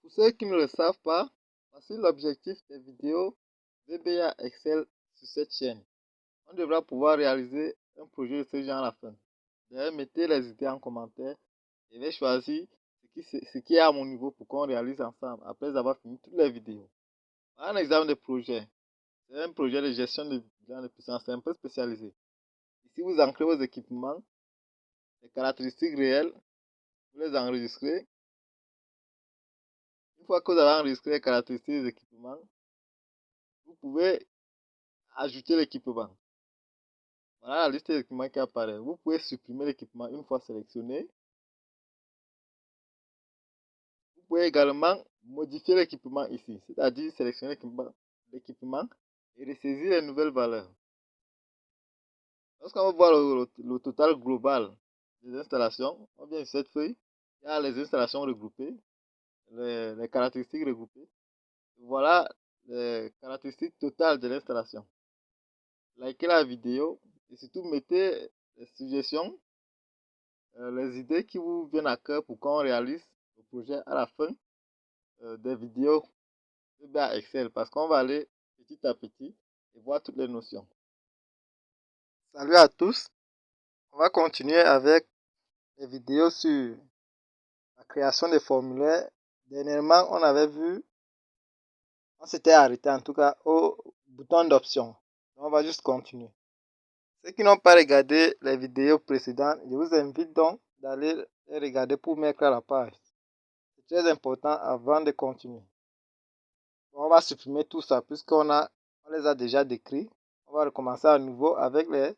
Pour ceux qui ne le savent pas, voici l'objectif des vidéos VBA Excel sur cette chaîne. On devra pouvoir réaliser un projet de ce genre à la fin. D'ailleurs, mettez les idées en commentaire et je vais choisir ce qui est à mon niveau pour qu'on réalise ensemble après avoir fini toutes les vidéos. Un exemple de projet. C'est un projet de gestion de bilan de puissance, c'est un peu spécialisé. Ici, vous ancrez vos équipements, les caractéristiques réelles, vous les enregistrez. Une fois que vous avez enregistré les caractéristiques des équipements, vous pouvez ajouter l'équipement. Voilà la liste des équipements qui apparaît. Vous pouvez supprimer l'équipement une fois sélectionné. Vous pouvez également modifier l'équipement ici, c'est-à-dire sélectionner l'équipement et ressaisir les nouvelles valeurs. Lorsqu'on va voir le total global des installations, on vient sur cette feuille, il y a les installations regroupées, les caractéristiques regroupées. Voilà les caractéristiques totales de l'installation. Likez la vidéo et surtout mettez les suggestions, les idées qui vous viennent à cœur pour qu'on réalise le projet à la fin des vidéos de Excel parce qu'on va aller petit à petit et voir toutes les notions. Salut à tous, on va continuer avec les vidéos sur la création des formulaires. Dernièrement, on s'était arrêté en tout cas au bouton d'option. On va juste continuer. Ceux qui n'ont pas regardé les vidéos précédentes, je vous invite donc d'aller les regarder pour mettre à la page. C'est très important avant de continuer. On va supprimer tout ça puisqu'on les a déjà décrits. On va recommencer à nouveau avec les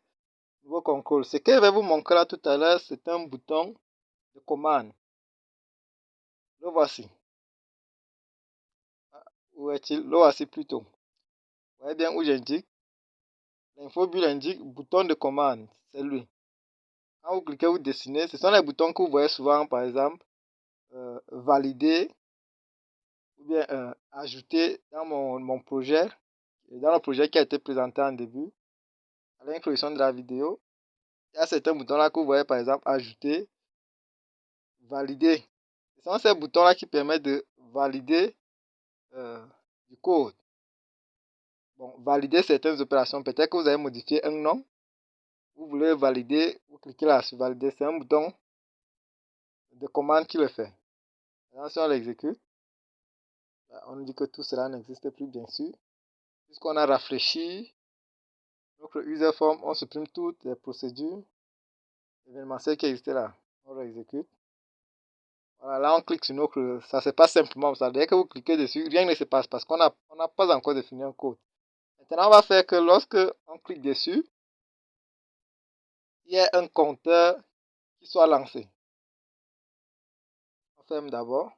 nouveaux contrôles. Ce que je vais vous montrer là tout à l'heure, c'est un bouton de commande. Le voici. Où est-il? Le voici plutôt. Vous voyez bien où j'indique. L'info bulle indique bouton de commande. C'est lui. Quand vous cliquez, vous dessinez. Ce sont les boutons que vous voyez souvent, par exemple, valider ou bien ajouter dans mon projet. Dans le projet qui a été présenté en début, à l'introduction de la vidéo, il y a certains boutons là que vous voyez, par exemple, ajouter, valider. Ce sont ces boutons là qui permettent de valider du code. Bon, valider certaines opérations. Peut-être que vous avez modifié un nom. Vous voulez valider, vous cliquez là sur valider. C'est un bouton de commande qui le fait. Maintenant, si on l'exécute, on nous dit que tout cela n'existe plus, bien sûr. Puisqu'on a rafraîchi notre user form, on supprime toutes les procédures événementielles qui existaient là. On l'exécute. Voilà, là on clique sur notre. Ça se passe simplement comme ça. Dès que vous cliquez dessus, rien ne se passe parce qu'on n'a pas encore défini un code. Maintenant, on va faire que lorsque on clique dessus, il y ait un compteur qui soit lancé. On ferme d'abord.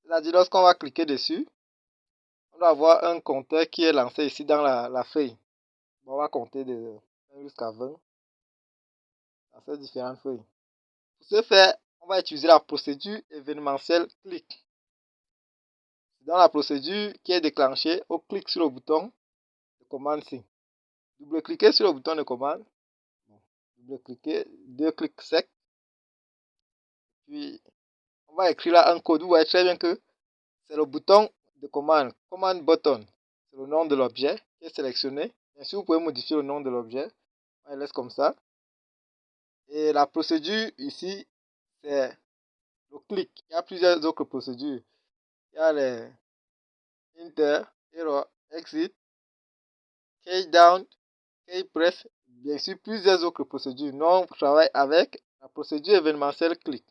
C'est-à-dire, lorsqu'on va cliquer dessus, on doit avoir un compteur qui est lancé ici dans la feuille. Bon, on va compter de 1 jusqu'à 20 dans ces différentes feuilles. Pour ce faire, on va utiliser la procédure événementielle clic. Dans la procédure qui est déclenchée, on clique sur le bouton de commande ici. Double-cliquez sur le bouton de commande. Double-cliquez, deux clics secs. Puis, on va écrire là un code. Vous voyez très bien que c'est le bouton de commande. Command button. C'est le nom de l'objet qui est sélectionné. Bien sûr, vous pouvez modifier le nom de l'objet. On laisse comme ça. Et la procédure ici, c'est le clic. Il y a plusieurs autres procédures. Il y a les enter, error, exit, key down, key press. Bien sûr, plusieurs autres procédures. Nous, on travaille avec la procédure événementielle clic.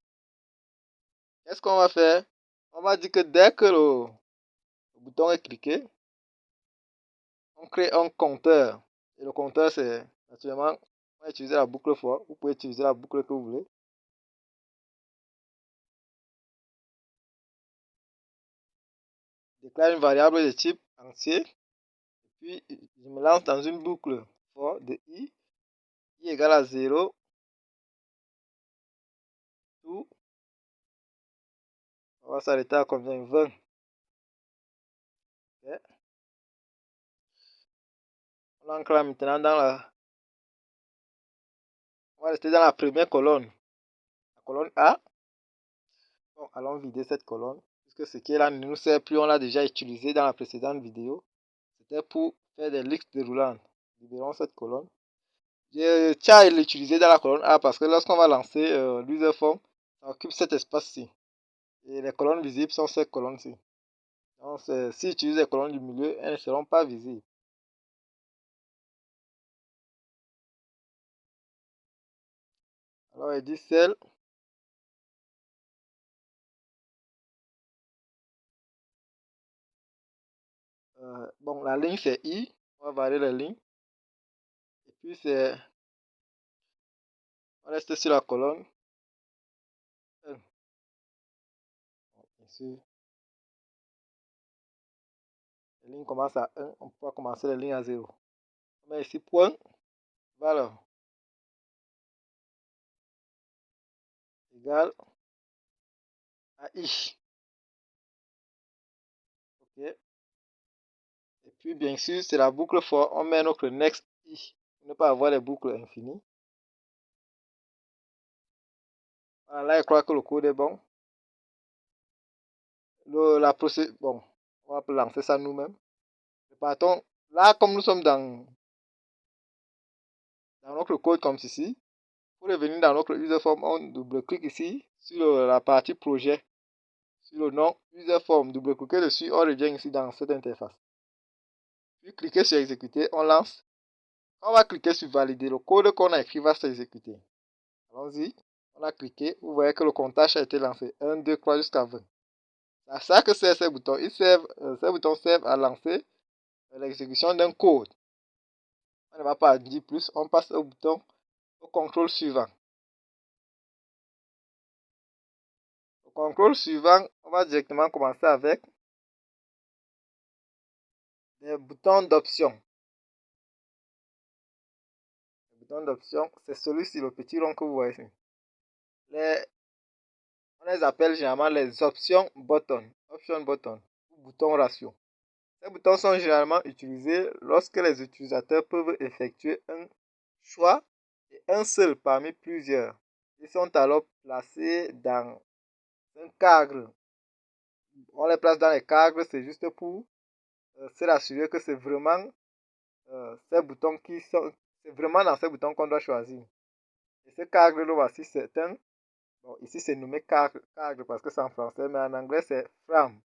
Qu'est-ce qu'on va faire? On va dire que dès que le bouton est cliqué, on crée un compteur. Et le compteur, c'est naturellement, on va utiliser la boucle for. Vous pouvez utiliser la boucle que vous voulez. Déclare une variable de type entier. Et puis, je me lance dans une boucle for de i égale à 0. Tout. On va s'arrêter à combien? 20. Okay. On ancre là maintenant dans la. On va rester dans la première colonne. La colonne A. Donc, allons vider cette colonne, puisque ce qui est là ne nous sert plus, on l'a déjà utilisé dans la précédente vidéo. C'était pour faire des listes déroulantes. Libérons cette colonne. Je tiens à l'utiliser dans la colonne A parce que lorsqu'on va lancer l'user form, ça occupe cet espace-ci. Et les colonnes visibles sont ces colonnes-ci. Donc, si j'utilise les colonnes du milieu, elles ne seront pas visibles. Alors, edit cell. Bon, la ligne c'est I. On va varier la ligne. Et puis c'est. On reste sur la colonne. Bien sûr. Les lignes commencent à 1. On peut commencer les lignes à 0. On met ici point. Valeur. Égale à I. Ok. Et puis, bien sûr, c'est la boucle for. On met notre next I. Pour ne pas avoir les boucles infinies. Voilà, là, je crois que le code est bon. La procédure. Bon, on va lancer ça nous-mêmes. Partons. Là, comme nous sommes dans notre code comme ceci, pour revenir dans notre user form, on double-clique ici sur la partie projet, sur le nom user form, double-cliquez dessus, on revient ici dans cette interface. Puis cliquez sur exécuter, on lance. On va cliquer sur valider, le code qu'on a écrit va s'exécuter. Allons-y, on a cliqué, vous voyez que le comptage a été lancé, 1, 2, 3 jusqu'à 20. C'est ça que c'est ces boutons, ces boutons servent à lancer l'exécution d'un code. On ne va pas dire plus, on passe au bouton, au contrôle suivant. Au contrôle suivant, on va directement commencer avec les boutons d'option. Le bouton d'option, c'est celui-ci, le petit rond que vous voyez ici. On les appelle généralement les options button, ou boutons ratio. Ces boutons sont généralement utilisés lorsque les utilisateurs peuvent effectuer un choix et un seul parmi plusieurs. Ils sont alors placés dans un cadre. On les place dans les cadres, c'est juste pour se rassurer que c'est vraiment ces boutons qui sont. C'est vraiment dans ces boutons qu'on doit choisir. Et ce cadre, là, voici, c'est un. Bon, ici, c'est nommé cadre parce que c'est en français, mais en anglais, c'est frame.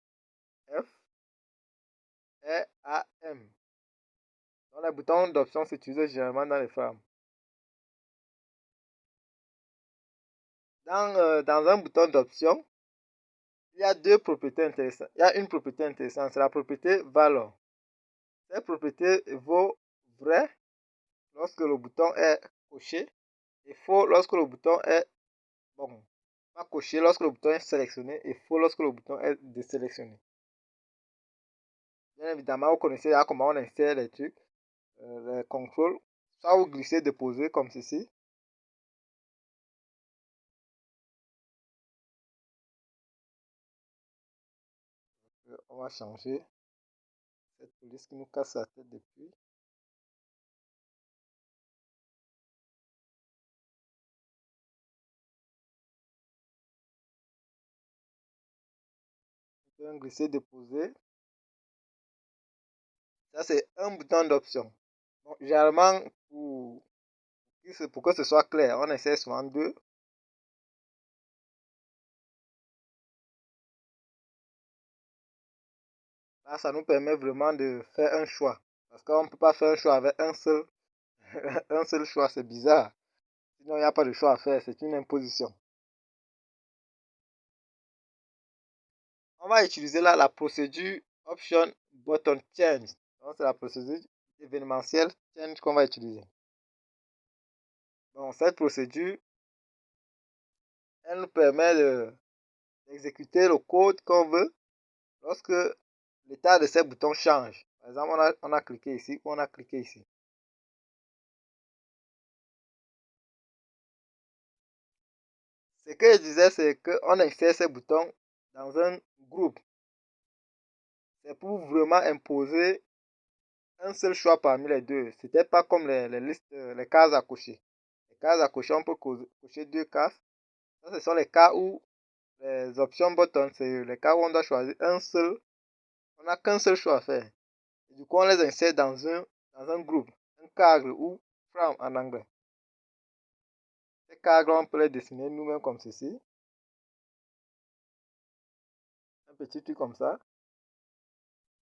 F-R-A-M. Donc, les boutons d'option s'utilisent généralement dans les frames. Dans un bouton d'option, il y a deux propriétés intéressantes. Il y a une propriété intéressante, c'est la propriété valeur. Cette propriété vaut vrai lorsque le bouton est coché et faux lorsque le bouton est, bon, pas coché lorsque le bouton est sélectionné et faux lorsque le bouton est désélectionné. Bien évidemment, vous connaissez là comment on insère les trucs, les contrôles. Soit vous glissez, déposer comme ceci. On va changer cette police qui nous casse la tête depuis. Un glisser déposer. Ça, c'est un bouton d'option. Bon, généralement, pour que ce soit clair, on essaie souvent deux. Là, ça nous permet vraiment de faire un choix. Parce qu'on ne peut pas faire un choix avec un seul, un seul choix, c'est bizarre. Sinon, il n'y a pas de choix à faire, c'est une imposition. On va utiliser là la procédure Option Button Change. Donc, c'est la procédure événementielle Change qu'on va utiliser. Donc, cette procédure, elle nous permet d'exécuter le code qu'on veut lorsque l'état de ces boutons change. Par exemple, on a cliqué ici ou on a cliqué ici. Ce que je disais, c'est qu'on insère ces boutons dans un groupe. C'est pour vraiment imposer un seul choix parmi les deux. C'était pas comme les listes, les cases à cocher. Les cases à cocher, on peut cocher deux cases. Ça, ce sont les cas où Les options button, c'est les cas où on doit choisir un seul. On n'a qu'un seul choix à faire. Et du coup, on les insère dans un groupe, un cadre ou frame en anglais. Ces cadres, on peut les dessiner nous-mêmes comme ceci. Un petit truc comme ça.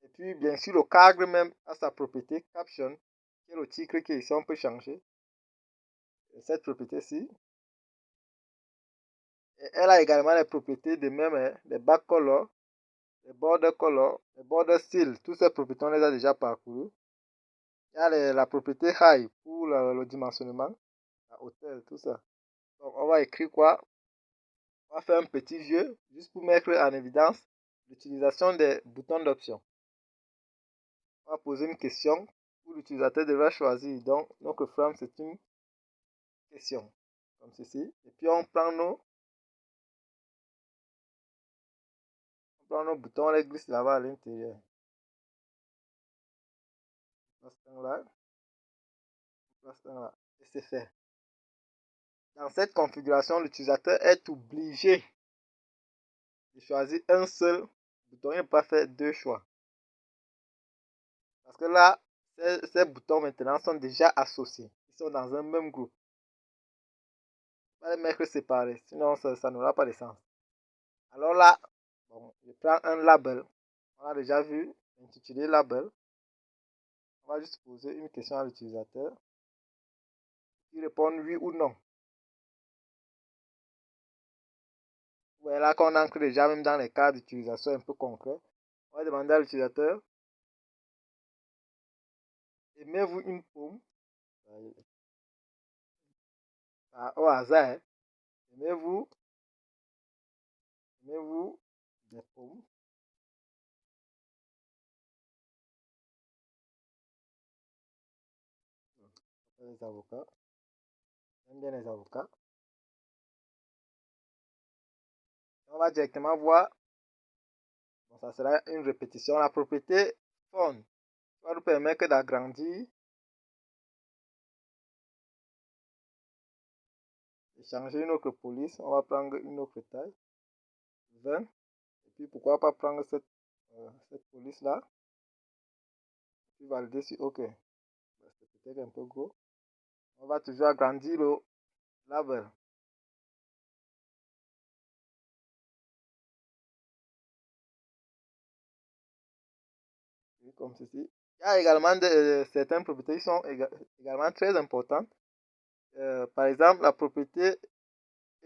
Et puis, bien sûr, le cadre même a sa propriété caption, qui est le titre qui ici, on peut changer. Et cette propriété-ci. Et elle a également les propriétés de même, les backcolor, les border color, les border style. Toutes ces propriétés, on les a déjà parcourues. Il y a la propriété high pour le dimensionnement, la hauteur, tout ça. Donc, on va écrire quoi? On va faire un petit jeu juste pour mettre en évidence l'utilisation des boutons d'option. On va poser une question où l'utilisateur devra choisir. Donc, notre frame, c'est une question, comme ceci. Et puis, on prend nos boutons, on les glisse là-bas à l'intérieur. Là, là, et c'est fait. Dans cette configuration, l'utilisateur est obligé de choisir un seul bouton. Il ne peut pas faire deux choix. Parce que là, ces boutons maintenant sont déjà associés. Ils sont dans un même groupe. On va les mettre séparés, sinon ça n'aura pas de sens. Alors là, bon, je prends un label. On a déjà vu l'intitulé label. On va juste poser une question à l'utilisateur. Il répond oui ou non. Voilà qu'on entre déjà même dans les cas d'utilisation un peu concrets. On va demander à l'utilisateur, aimez-vous une pomme? Au hasard, hein. Aimez-vous des pommes? Les avocats. J'aime bien les avocats. On va directement voir. Bon, ça sera une répétition. La propriété font va nous permettre d'agrandir et changer une autre police. On va prendre une autre taille, 20. Et puis pourquoi pas prendre cette police là. Puis valider sur OK. C'est peut-être un peu gros. On va toujours agrandir le label. Comme ceci. Il y a également certaines propriétés qui sont également très importantes. Par exemple, la propriété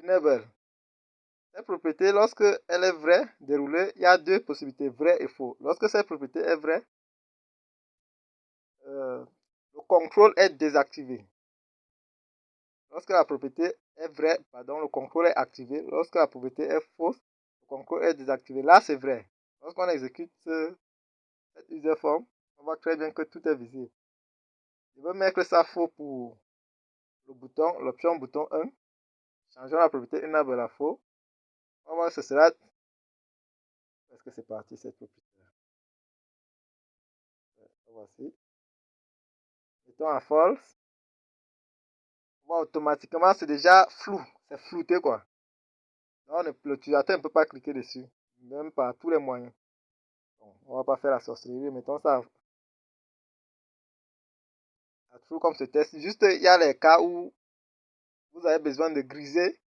enable. Cette propriété, lorsque elle est vraie, déroulée, il y a deux possibilités, vrai et faux. Lorsque cette propriété est vraie, le contrôle est désactivé. Lorsque la propriété est vraie, pardon, le contrôle est activé. Lorsque la propriété est fausse, le contrôle est désactivé. Là, c'est vrai. Lorsqu'on exécute cette user form, on voit très bien que tout est visible. Je vais mettre ça faux pour le bouton, l'option bouton 1. Changeons la propriété enable à faux. On va voir ce sera. Est-ce que c'est parti cette propriété? Voici. Mettons à false. Automatiquement, c'est déjà flou. C'est flouté, quoi. L'utilisateur ne peut pas cliquer dessus. Même par tous les moyens. Bon, on va pas faire la sorcellerie. Mettons ça à true comme ce test. Juste, il y a les cas où vous avez besoin de griser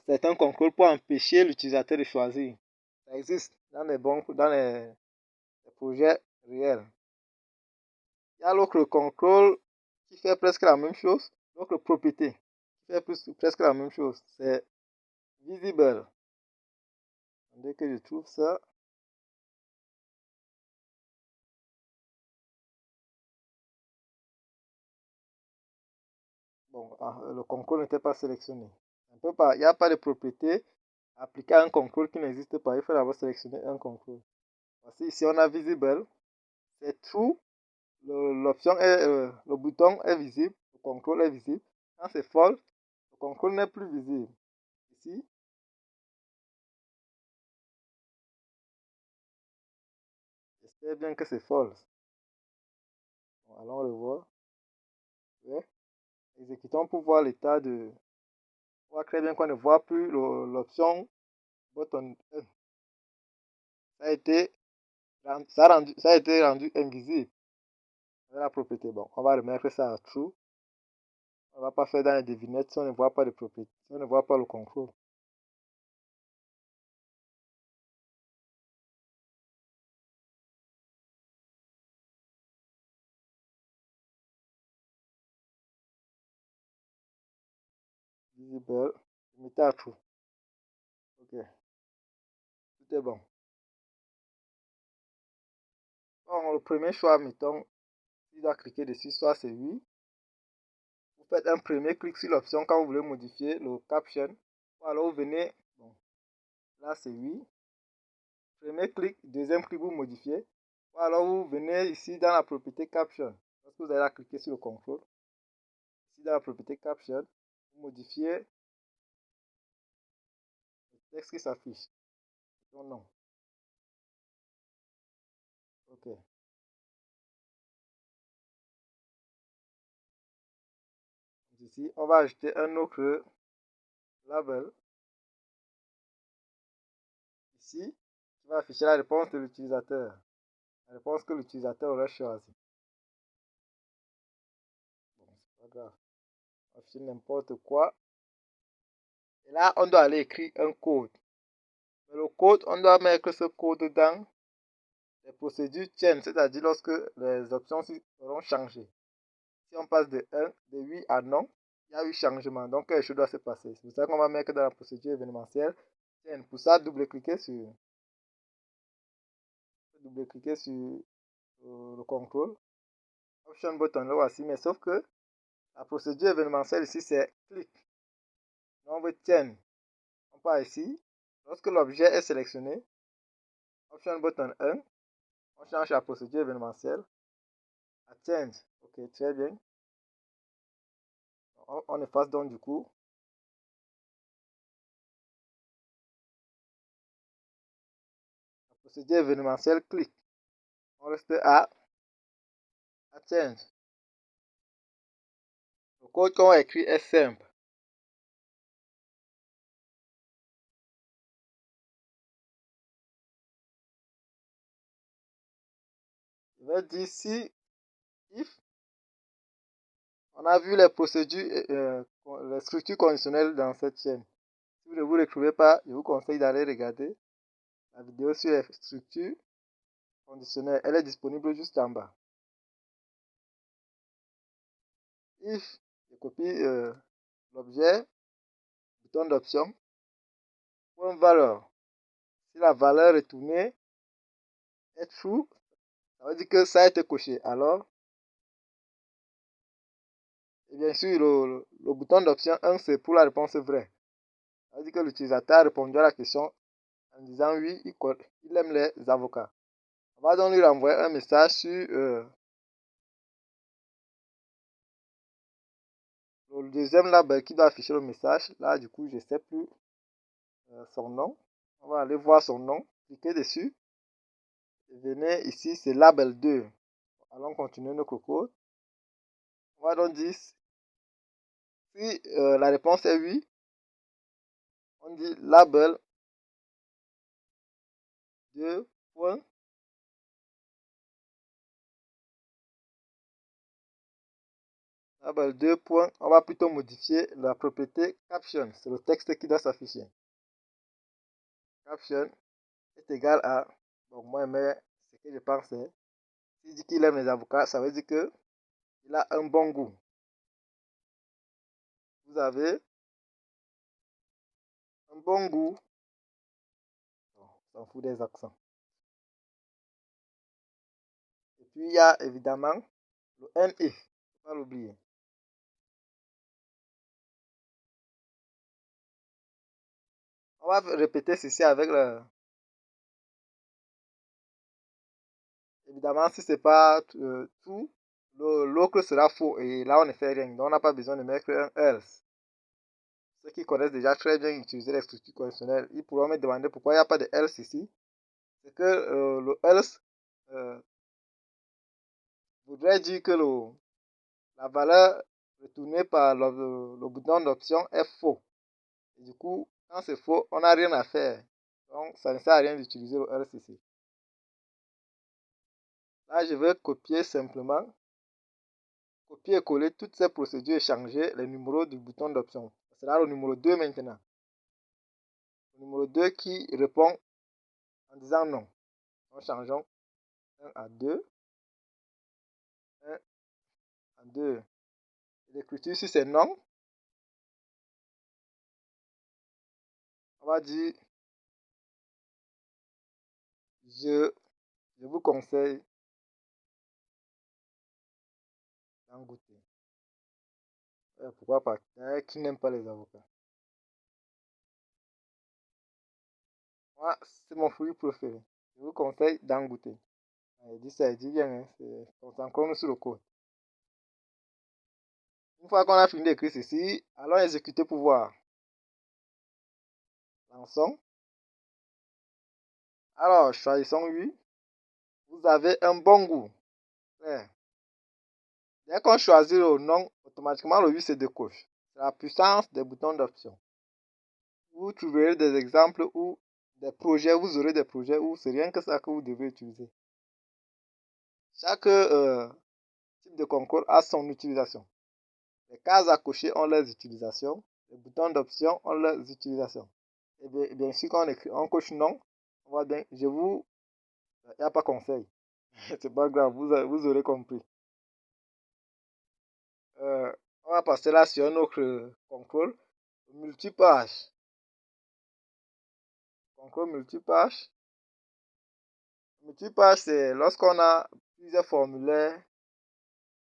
certains contrôles pour empêcher l'utilisateur de choisir. Ça existe dans les projets réels. Il y a l'autre contrôle qui fait presque la même chose. L'autre propriété qui fait presque la même chose. C'est visible. Dès que je trouve ça. Bon, le contrôle n'était pas sélectionné. Il n'y a pas de propriété appliquée à un contrôle qui n'existe pas. Il faut d'abord sélectionner un contrôle. Voici, ici, on a visible. C'est true. L'option est, le bouton est visible. Le contrôle est visible. Quand c'est false, le contrôle n'est plus visible. Ici, j'espère bien que c'est false. Bon, allons le voir. Ouais. Exécutons pour voir l'état de. On voit très bien qu'on ne voit plus l'option button 1. Ça a été rendu invisible avec la propriété. Bon, on va remettre ça à true. On ne va pas faire dans les devinettes si on ne voit pas de propriété, si on ne voit pas le contrôle. Visible, mettez à true. Ok, tout est bon. Bon, le premier choix, mettons, il doit cliquer dessus, soit c'est oui. Vous faites un premier clic sur l'option quand vous voulez modifier le caption. Ou alors vous venez, bon, là c'est oui. Premier clic, deuxième clic, vous modifiez. Ou alors vous venez ici dans la propriété caption. Lorsque vous allez cliquer sur le contrôle, ici dans la propriété caption, vous modifiez le texte qui s'affiche. Ton nom. Ok. Ici, on va ajouter un autre label. Ici, qui va afficher la réponse de l'utilisateur. La réponse que l'utilisateur aurait choisie. Bon, c'est pas grave. On va afficher n'importe quoi. Et là, on doit aller écrire un code. Mais le code, on doit mettre ce code dans les procédures tiennent, c'est-à-dire lorsque les options seront changées. Si on passe de oui à non, il y a eu changement. Donc, quelque chose doit se passer. C'est pour ça qu'on va mettre dans la procédure événementielle. Tiens, pour ça, double-cliquer sur le contrôle. Option button, là voici. Mais sauf que la procédure événementielle ici, c'est clic. Donc, on veut tiens. On part ici. Lorsque l'objet est sélectionné, option button 1, on change la procédure événementielle à change. Ok, très bien. On efface donc du coup. La procédure événementielle clic. On reste à change. Le code qu'on a écrit est simple. Je vais dire si if on a vu les procédures, les structures conditionnelles dans cette chaîne. Si vous ne vous retrouvez pas, je vous conseille d'aller regarder la vidéo sur les structures conditionnelles. Elle est disponible juste en bas. If, je copie l'objet, bouton d'option, point valeur. Si la valeur retournée est true, ça veut dire que ça a été coché. Alors, et bien sûr, le bouton d'option 1, c'est pour la réponse vraie. Ça veut dire que l'utilisateur a répondu à la question en disant oui, il aime les avocats. On va donc lui renvoyer un message sur le deuxième label qui doit afficher le message. Là, du coup, je ne sais plus son nom. On va aller voir son nom, cliquez dessus. Et venez ici, c'est label 2. Allons continuer notre code. On va donc dire, si la réponse est oui, on dit label 2 points. Label 2 points. On va plutôt modifier la propriété caption. C'est le texte qui doit s'afficher. Caption est égal à, bon, moi, mais ce que je pense, c'est, s'il dit qu'il aime les avocats, ça veut dire qu'il a un bon goût. Vous avez un bon goût. On s'en fout des accents. Et puis, il y a évidemment le NF. Il ne faut pas l'oublier. On va répéter ceci avec le... Évidemment, si ce n'est pas tout, l'autre sera faux. Et là, on ne fait rien. Donc, on n'a pas besoin de mettre un else. Ceux qui connaissent déjà très bien utiliser les structures conditionnelles, ils pourront me demander pourquoi il n'y a pas de else ici. C'est que le else voudrait dire que la valeur retournée par le bouton d'option est faux. Et du coup, quand c'est faux, on n'a rien à faire. Donc, ça ne sert à rien d'utiliser le RCC. Là, je vais copier simplement, copier et coller toutes ces procédures et changer les numéros du bouton d'option. C'est là le numéro 2 maintenant. Le numéro 2 qui répond en disant non. Donc, changeons 1 à 2. 1 à 2. L'écriture ici, c'est non. On va dire, je vous conseille d'en goûter. Pourquoi pas? Qui n'aime pas les avocats? Moi, c'est mon fruit préféré. Je vous conseille d'en goûter. Il dit ça, il dit bien, hein, c'est encore sur le code. Une fois qu'on a fini d'écrire ceci, allons exécuter pour voir. Lançons. Alors, choisissons oui. Vous avez un bon goût. Ouais. Dès qu'on choisit le nom, automatiquement le oui se décoche. C'est la puissance des boutons d'option. Vous trouverez des exemples où des projets, vous aurez des projets où c'est rien que ça que vous devez utiliser. Chaque type de concours a son utilisation. Les cases à cocher ont leurs utilisations. Les boutons d'option ont leurs utilisations. Et bien sûr, quand on coche non, on va bien, il n'y a pas conseil. C'est pas grave, vous aurez compris. On va passer là sur un autre contrôle. Multipage. Contrôle multipage. Multipage, c'est lorsqu'on a plusieurs formulaires,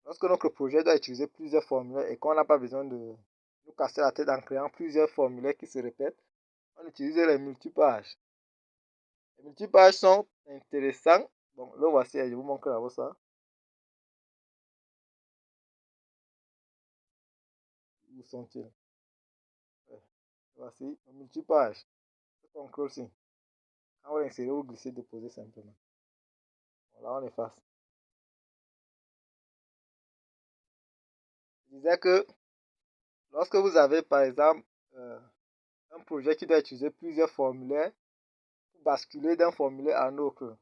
lorsque notre projet doit utiliser plusieurs formulaires et qu'on n'a pas besoin de nous casser la tête en créant plusieurs formulaires qui se répètent, on utilise les multipages. Les multipages sont intéressants. Bon, le voici, je vous montre là-bas ça. Où sont-ils? Ouais. Voici, le multipage. Le contrôle C. Quand vous l'insérez, vous glissez, déposer simplement. Voilà, on efface. Je disais que lorsque vous avez, par exemple, un projet qui doit utiliser plusieurs formulaires, pour basculer d'un formulaire à un autre,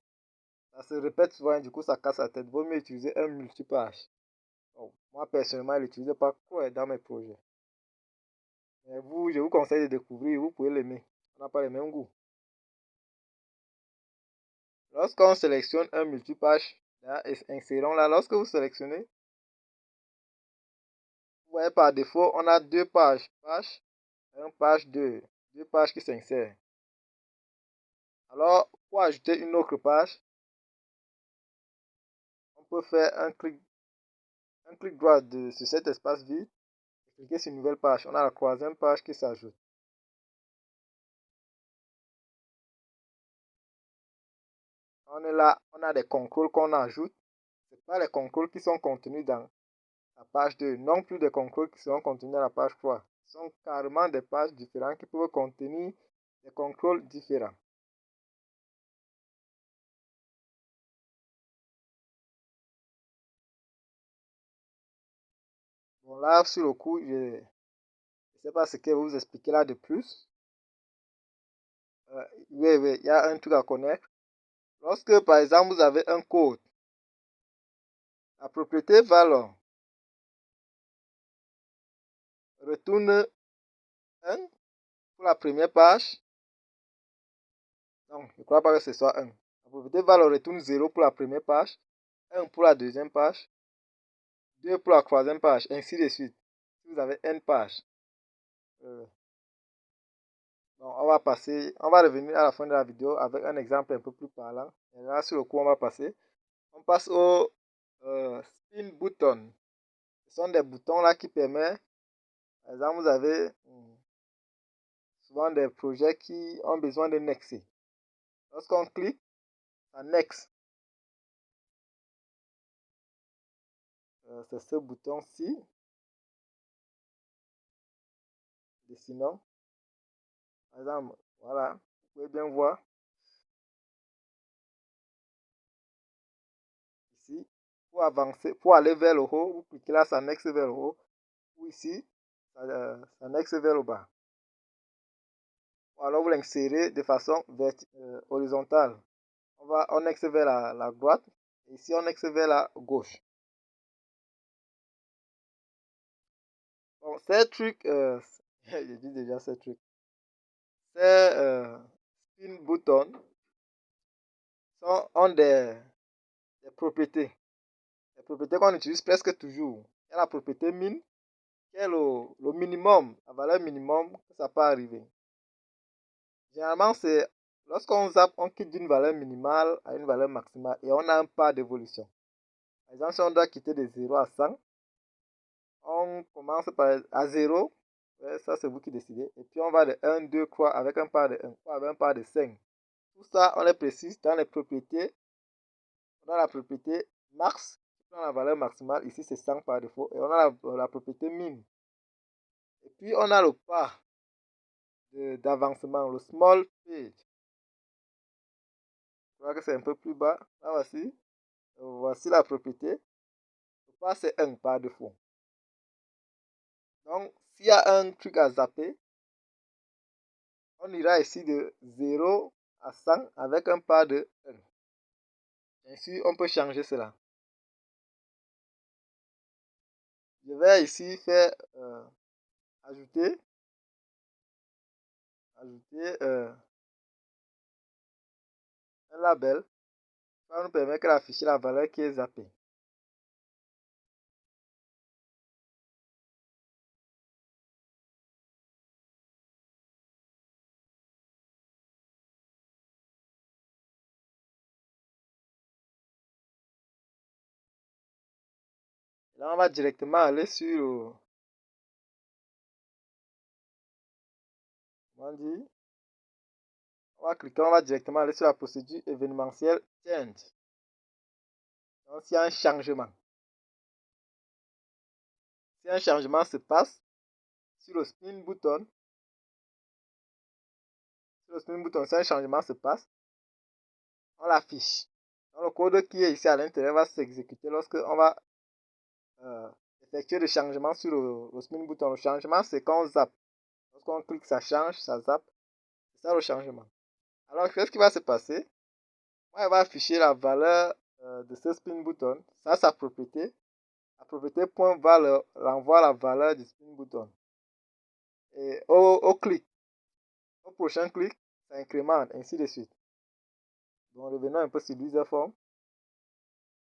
ça se répète souvent et du coup, ça casse la tête. Vaut mieux utiliser un multipage. Bon, moi, personnellement, je l'utilise pas trop dans mes projets. Mais vous, je vous conseille de découvrir, vous pouvez l'aimer. On n'a pas les mêmes goûts. Lorsqu'on sélectionne un multipage, insérons là, lorsque vous sélectionnez, vous voyez par défaut, on a deux pages. Page 1, page 2. Deux pages qui s'insèrent. Alors, pour ajouter une autre page, on peut faire un clic droit sur cet espace vide et cliquer sur une nouvelle page. On a la troisième page qui s'ajoute. On est là, on a des contrôles qu'on ajoute. Ce n'est pas les contrôles qui sont contenus dans la page 2, non plus des contrôles qui seront contenus dans la page 3. Ce sont carrément des pages différentes qui peuvent contenir des contrôles différents. Bon, là, sur le coup, je ne sais pas ce que vous expliquer là de plus. Oui, il y a un truc à connaître. Lorsque, par exemple, vous avez un code, la propriété valeur retourne 1 pour la première page. Non, je ne crois pas que ce soit 1. La propriété valeur retourne 0 pour la première page, 1 pour la deuxième page, 2 pour la troisième page, ainsi de suite. Si vous avez n pages. Donc, on va revenir à la fin de la vidéo avec un exemple un peu plus parlant. Et là, sur le coup, on va passer. On passe au spin button. Ce sont des boutons là qui permettent, par exemple, vous avez souvent des projets qui ont besoin de nexer. Lorsqu'on clique, ça nexe. C'est ce bouton-ci. Sinon, par exemple, voilà, vous pouvez bien voir ici, pour avancer, pour aller vers le haut, vous cliquez là, ça nexe vers le haut, ou ici, ça nexe vers le bas. ou alors vous l'insérez de façon horizontale. On axe vers la droite, et ici on axe vers la gauche. Bon, ces trucs, je dis déjà ces trucs, ces spin buttons ont des propriétés. Des propriétés qu'on utilise presque toujours. Il y a la propriété min, qui est le minimum, la valeur minimum que ça peut arriver. Généralement, c'est lorsqu'on zappe, on quitte d'une valeur minimale à une valeur maximale et on a un pas d'évolution. Par exemple, si on doit quitter de 0 à 100, on commence à 0, ouais, ça c'est vous qui décidez, et puis on va de 1, 2, 3 avec un pas de 1, ou avec un pas de 5. Tout ça, on les précise dans les propriétés. On a la propriété max, qui prend la valeur maximale, ici c'est 100 par défaut, et on a la propriété min. Et puis on a le pas d'avancement, le small page. Je crois que c'est un peu plus bas. Là, voici la propriété. Le pas c'est 1 par défaut. Donc, s'il y a un truc à zapper, on ira ici de 0 à 100 avec un pas de 1. Bien sûr, on peut changer cela. Je vais ici faire ajouter un label. Ça nous permet d'afficher la valeur qui est zappée. Là, on va directement aller sur on va cliquer, on va directement aller sur la procédure événementielle change. Donc, s'il y a un changement. Si un changement se passe sur le spin button, si un changement se passe, on l'affiche. Donc, le code qui est ici à l'intérieur va s'exécuter lorsque on va effectuer le changement sur le spin button. Le changement, c'est quand on zappe. Lorsqu'on clique, ça change, ça zappe. C'est ça le changement. Alors, qu'est-ce qui va se passer? Moi, il va afficher la valeur de ce spin button. Ça, sa propriété. La propriété point va renvoie la valeur du spin button. Et au clic, au prochain clic, ça incrémente, ainsi de suite. Donc, revenons un peu sur l'user form.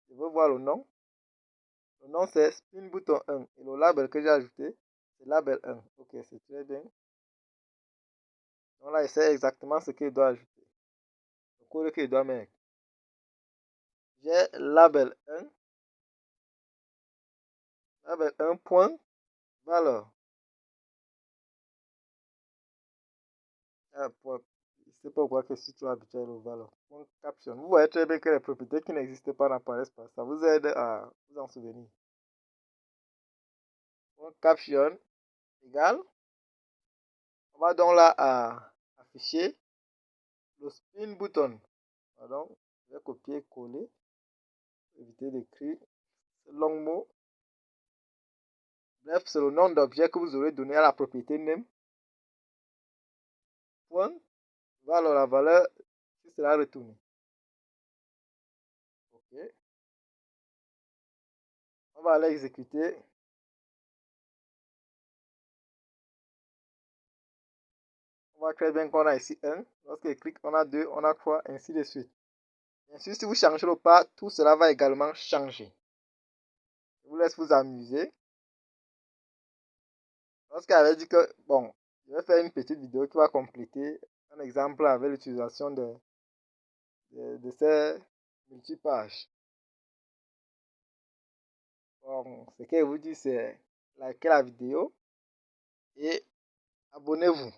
Je veux voir le nom. Le nom, c'est spin button 1. Et le label que j'ai ajouté, c'est label 1. Ok, c'est très bien. Donc là, il sait exactement ce qu'il doit ajouter. Le code qu'il doit mettre. J'ai label 1. Label 1 point valeur. Ah, point. Je ne sais pas pourquoi que si tu as habitué au valeur. Point caption. Vous voyez très bien que les propriétés qui n'existent pas n'apparaissent pas. Ça vous aide à vous en souvenir. Point caption égale. On va donc là afficher le spin button. Pardon, je vais copier, coller, éviter d'écrire ce long mot. Bref, c'est le nom d'objet que vous aurez donné à la propriété name. Point, voilà la valeur qui sera retournée. Ok. On va aller exécuter. On voit très bien qu'on a ici 1. Lorsqu'il clique, on a 2, on a 3, ainsi de suite. Bien sûr, si vous changez le pas, tout cela va également changer. Je vous laisse vous amuser. Lorsqu'elle avait dit que, bon, je vais faire une petite vidéo qui va compléter un exemple avec l'utilisation de ces multipages. Bon, ce qu'elle vous dit, c'est likez la vidéo et abonnez-vous.